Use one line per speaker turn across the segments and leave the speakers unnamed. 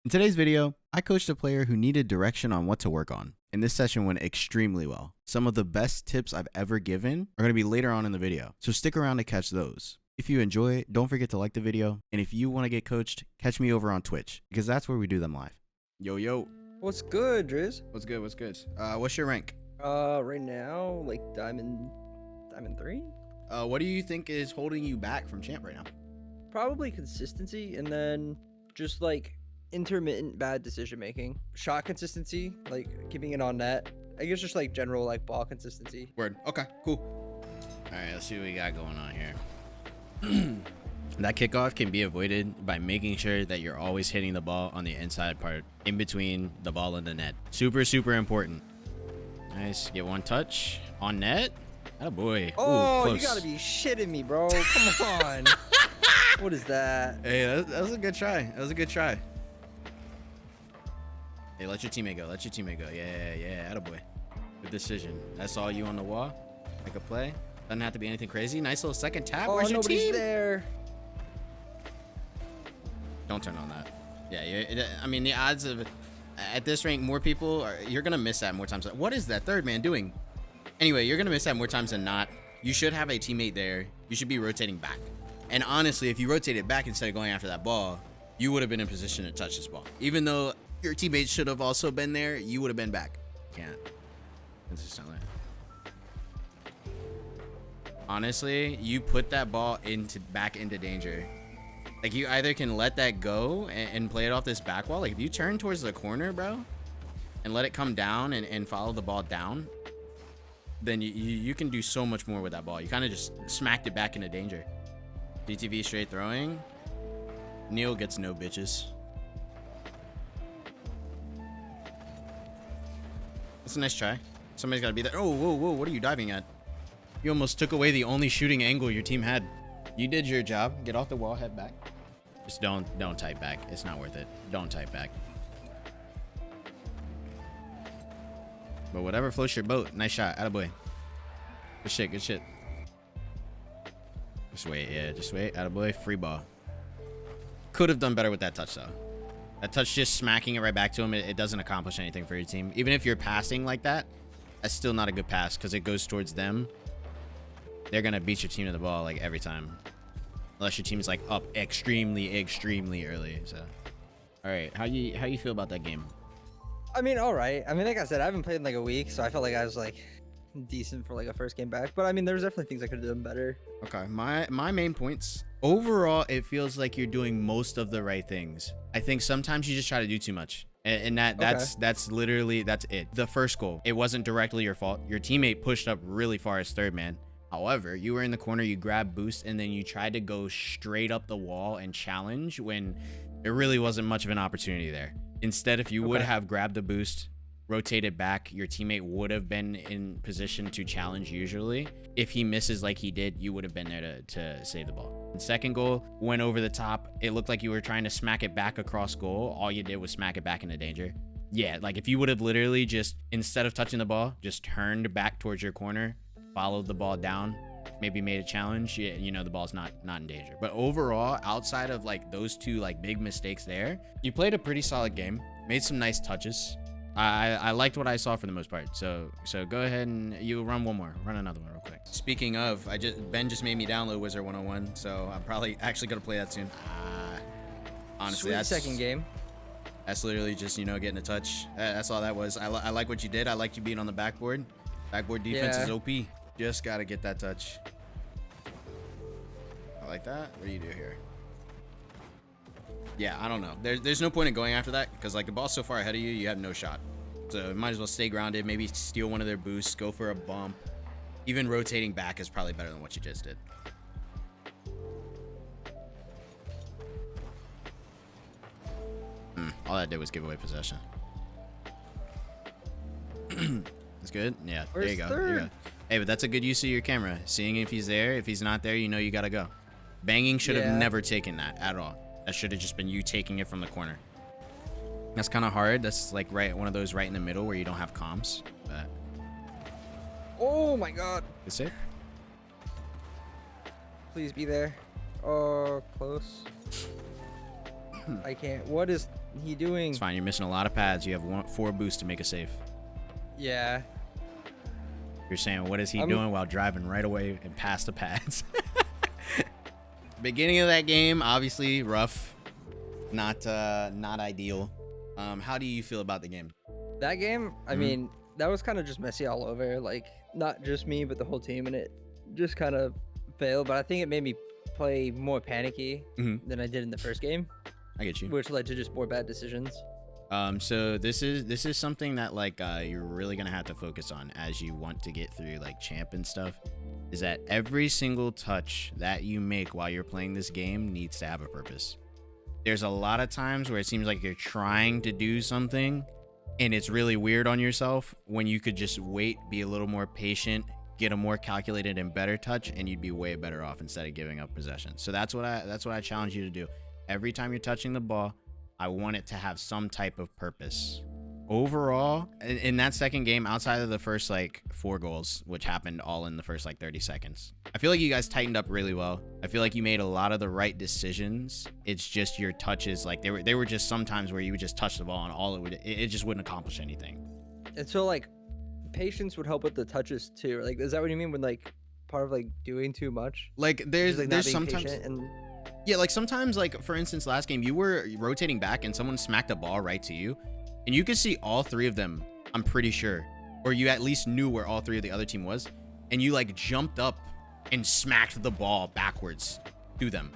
In today's video, I coached a player who needed direction on what to work on, and this session went extremely well. Some of the best tips I've ever given are going to be later on in the video, so stick around to catch those. If you enjoy it, don't forget to like the video, and if you want to get coached, catch me over on Twitch, because that's where we do them live. Yo.
What's good, Driz?
What's good? What's your rank?
Right now, like diamond 3?
What do you think is holding you back from champ right now?
Probably consistency, and then just like intermittent bad decision making. Shot consistency, like keeping it on net. I guess just like general like ball consistency.
Word. Okay, cool. All right, let's see what we got going on here. That kickoff can be avoided by making sure that you're always hitting the ball on the inside part, in between the ball and the net. Super important. Nice. Get one touch on net. Oh boy.
Oh,
ooh,
you gotta be shitting me, bro. Come on. What is that?
Hey, that was a good try. Hey, let your teammate go. Yeah. Attaboy. Good decision. That's all you on the wall. Make a play. Doesn't have to be anything crazy. Nice little second tap.
Oh,
Where's your
nobody's
team?
there.
Don't turn on that. Yeah, I mean, the odds of at this rank, more people you're gonna miss that more times. What is that third man doing? Anyway, you're gonna miss that more times than not. You should have a teammate there. You should be rotating back. And honestly, if you rotated back instead of going after that ball, you would have been in position to touch this ball. Even though your teammate should have also been there, you would have been back. Can't. Consistently. Honestly, you put that ball back into danger. Like, you either can let that go and play it off this back wall. Like, if you turn towards the corner, bro, and let it come down and follow the ball down, then you can do so much more with that ball. You kind of just smacked it back into danger. DTV straight throwing. Neil gets no bitches. That's a nice try. Somebody's got to be there. Oh, whoa, what are you diving at? You almost took away the only shooting angle your team had. You did your job. Get off the wall, head back. Just don't type back. It's not worth it. Don't type back. But whatever floats your boat. Nice shot. Attaboy. Good shit. Just wait. Attaboy. Free ball. Could have done better with that touch, though. That touch just smacking it right back to him, it doesn't accomplish anything for your team. Even if you're passing like that, that's still not a good pass because it goes towards them. They're going to beat your team to the ball like every time. Unless your team's like up extremely early. So, all right. How you feel about that game?
I mean, all right. I mean, like I said, I haven't played in like a week, so I felt like I was like decent for like a first game back. But I mean, there's definitely things I could have done better.
Okay. My main points. Overall, it feels like you're doing most of the right things. I think sometimes you just try to do too much. And that's literally it. The first goal, it wasn't directly your fault. Your teammate pushed up really far as third man. However, you were in the corner, you grabbed boost, and then you tried to go straight up the wall and challenge when there really wasn't much of an opportunity there. Instead, if you would have grabbed the boost, rotated back, your teammate would have been in position to challenge usually. If he misses like he did, you would have been there to save the ball. And second goal went over the top. It looked like you were trying to smack it back across goal. All you did was smack it back into danger. Yeah, like if you would have literally just, instead of touching the ball, just turned back towards your corner, followed the ball down, maybe made a challenge, you know, the ball's not in danger. But overall, outside of like those two like big mistakes there, you played a pretty solid game, made some nice touches. I liked what I saw for the most part. So go ahead and you run another one real quick. Speaking of, Ben just made me download Wizard 101, so I'm probably actually gonna play that soon. Honestly,
Sweet second game.
That's literally just, you know, getting a touch. That's all that was. I like what you did. I like you being on the backboard. Backboard defense is OP. Just gotta get that touch. I like that. What do you do here? Yeah, I don't know. There's no point in going after that because like the ball's so far ahead of you, you have no shot. So you might as well stay grounded. Maybe steal one of their boosts. Go for a bump. Even rotating back is probably better than what you just did. All that did was give away possession. That's good. Yeah, there you go. Hey, but that's a good use of your camera. Seeing if he's there. If he's not there, you know you gotta go. Banging should have never taken that at all. That should have just been you taking it from the corner. That's kind of hard. That's like one of those right in the middle where you don't have comms. But
Oh my god.
good save.
Please be there. Oh, close. I can't. What is he doing?
It's fine. You're missing a lot of pads. You have 4 boosts to make a save.
Yeah.
You're saying, what is he doing while driving right away and past the pads? Beginning of that game, obviously rough, not ideal. How do you feel about the game?
That game, I mean, that was kind of just messy all over. Like, not just me, but the whole team, and it just kind of failed. But I think it made me play more panicky than I did in the first game.
I get you.
Which led to just more bad decisions.
So this is something that like you're really gonna have to focus on as you want to get through like champ and stuff. Is that every single touch that you make while you're playing this game needs to have a purpose. There's a lot of times where it seems like you're trying to do something and it's really weird on yourself when you could just wait, be a little more patient, get a more calculated and better touch, and you'd be way better off instead of giving up possession. So that's what I challenge you to do. Every time you're touching the ball, I want it to have some type of purpose. Overall, in that second game, outside of the first like 4 goals, which happened all in the first like 30 seconds, I feel like you guys tightened up really well. I feel like you made a lot of the right decisions. It's just your touches, like they were just sometimes where you would just touch the ball and all it just wouldn't accomplish anything.
And so like patience would help with the touches too. Like, is that what you mean when like part of like doing too much?
Like there's sometimes
and
yeah, like sometimes, like for instance, last game you were rotating back and someone smacked a ball right to you, and you could see all 3 of them, I'm pretty sure, or you at least knew where all 3 of the other team was, and you like jumped up and smacked the ball backwards to them.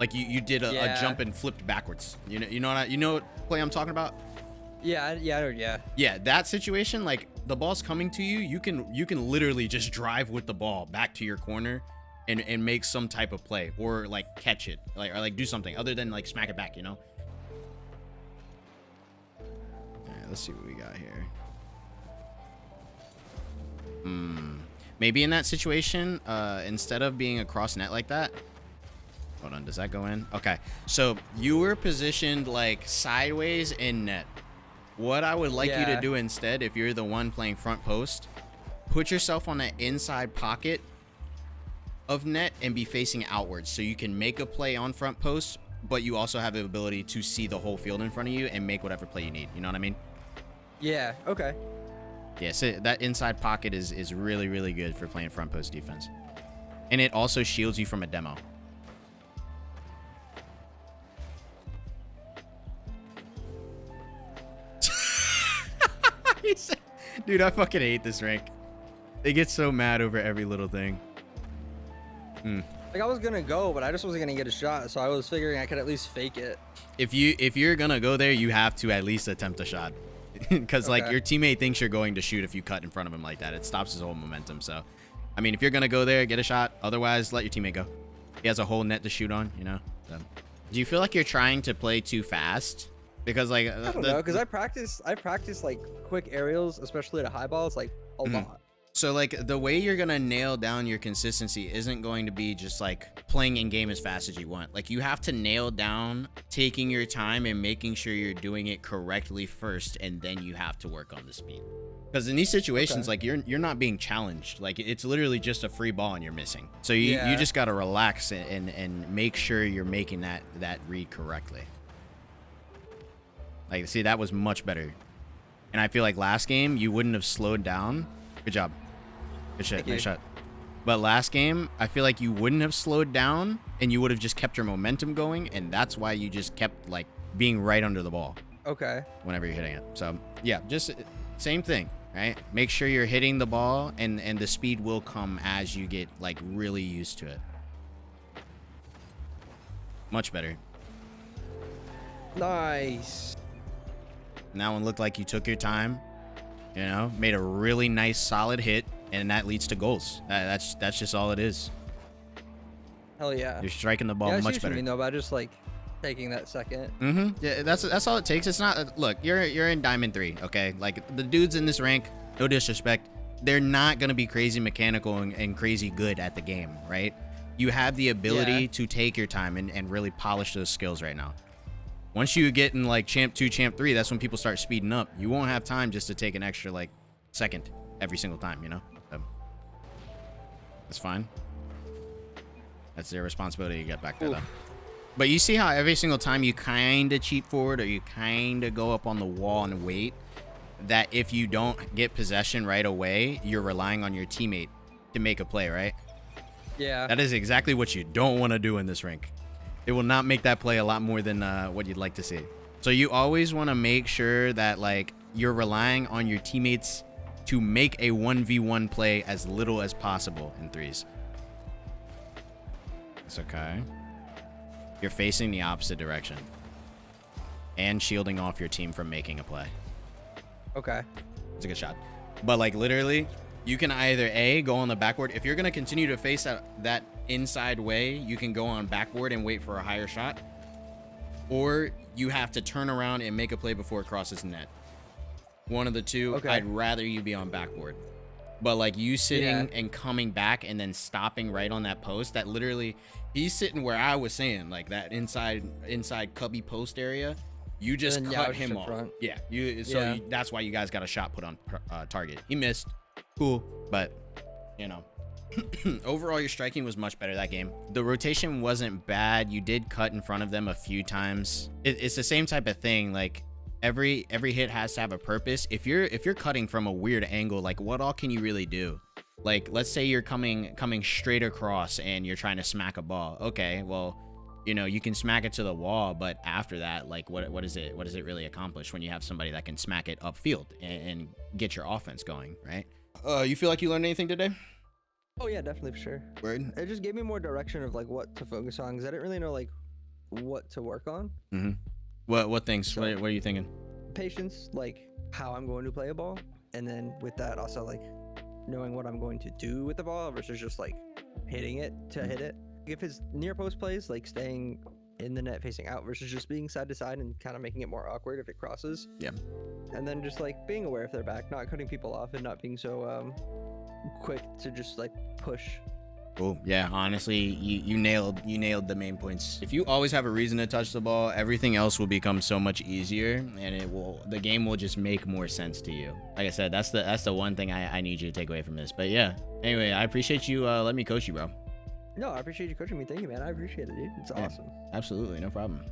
Like you did a jump and flipped backwards. You know what play I'm talking about?
Yeah.
Yeah, that situation, like the ball's coming to you, you can literally just drive with the ball back to your corner and make some type of play or like catch it, like or like do something other than like smack it back, you know? All right, let's see what we got here. Maybe in that situation, instead of being across net like that, hold on, does that go in? Okay, so you were positioned like sideways in net. What I would like you to do instead, if you're the one playing front post, put yourself on that inside pocket of net and be facing outwards so you can make a play on front post, but you also have the ability to see the whole field in front of you and make whatever play you need. You know what I mean?
Yeah, okay.
Yeah, so that inside pocket is really, really good for playing front post defense. And it also shields you from a demo. Dude, I fucking hate this rank. They get so mad over every little thing.
Like I was gonna go, but I just wasn't gonna get a shot, so I was figuring I could at least fake it.
If you're gonna go there, you have to at least attempt a shot, because like your teammate thinks you're going to shoot if you cut in front of him like that. It stops his whole momentum. So, I mean, if you're gonna go there, get a shot. Otherwise, let your teammate go. He has a whole net to shoot on, you know. So. Do you feel like you're trying to play too fast? Because like
I don't know, because I practice like quick aerials, especially at high balls, like a lot.
So like the way you're gonna nail down your consistency isn't going to be just like playing in game as fast as you want. Like you have to nail down taking your time and making sure you're doing it correctly first, and then you have to work on the speed. Because in these situations, like you're not being challenged. Like it's literally just a free ball and you're missing. So you just gotta relax and make sure you're making that read correctly. Like, see, that was much better. And I feel like last game, you wouldn't have slowed down. Good job. Good shit. Nice shot. But last game, I feel like you wouldn't have slowed down and you would have just kept your momentum going. And that's why you just kept, like, being right under the ball.
Okay.
Whenever you're hitting it. So, yeah, just same thing, right? Make sure you're hitting the ball and the speed will come as you get, like, really used to it. Much better.
Nice.
And that one looked like you took your time, you know, made a really nice solid hit, and that leads to goals. That's just all it is.
Hell yeah.
You're striking the ball much better.
You know, about just like taking that second.
Yeah, that's all it takes. It's not look, you're in Diamond 3, okay? Like the dudes in this rank, no disrespect, they're not gonna be crazy mechanical and crazy good at the game, right? You have the ability to take your time and really polish those skills right now. Once you get in like champ 2, champ 3, that's when people start speeding up. You won't have time just to take an extra like second every single time, you know? So, that's fine. That's their responsibility to get back there though. But you see how every single time you kind of cheat forward or you kind of go up on the wall and wait, that if you don't get possession right away, you're relying on your teammate to make a play, right?
Yeah.
That is exactly what you don't want to do in this rink. It will not make that play a lot more than what you'd like to see. So you always want to make sure that like you're relying on your teammates to make a 1v1 play as little as possible in threes. It's okay. You're facing the opposite direction and shielding off your team from making a play.
Okay.
It's a good shot. But like literally, you can either A, go on the backboard. If you're going to continue to face that inside way, you can go on backboard and wait for a higher shot. Or you have to turn around and make a play before it crosses the net. One of the two.
Okay.
I'd rather you be on backboard. But like you sitting and coming back and then stopping right on that post, that literally, he's sitting where I was saying, like that inside cubby post area. You just cut him off. Front. Yeah. That's why you guys got a shot put on target. He missed. Cool. But, you know, overall your striking was much better that game. The rotation wasn't bad. You did cut in front of them a few times. It's the same type of thing. Like every hit has to have a purpose. If you're cutting from a weird angle, like what all can you really do? Like let's say you're coming straight across and you're trying to smack a ball. Okay, well, you know, you can smack it to the wall, but after that, like what does it really accomplish when you have somebody that can smack it upfield and get your offense going, right? You feel like you learned anything today?
Oh yeah, definitely, for sure.
Word.
It just gave me more direction of like what to focus on, because I didn't really know like what to work on.
Mm-hmm. What things?
So,
what are you thinking?
Patience, like how I'm going to play a ball, and then with that also like knowing what I'm going to do with the ball versus just like hitting it to hit it. If it's near post plays, like staying in the net facing out versus just being side to side and kind of making it more awkward if it crosses.
Yeah.
And then just like being aware if they're back, not cutting people off and not being so quick to just like push.
Cool. Yeah, honestly, you nailed the main points. If you always have a reason to touch the ball, everything else will become so much easier, and the game will just make more sense to you. Like I said, that's the one thing I need you to take away from this. But yeah, anyway, I appreciate you letting me coach you, bro.
No, I appreciate you coaching me. Thank you, man. I appreciate it, dude. It's awesome.
Absolutely, no problem.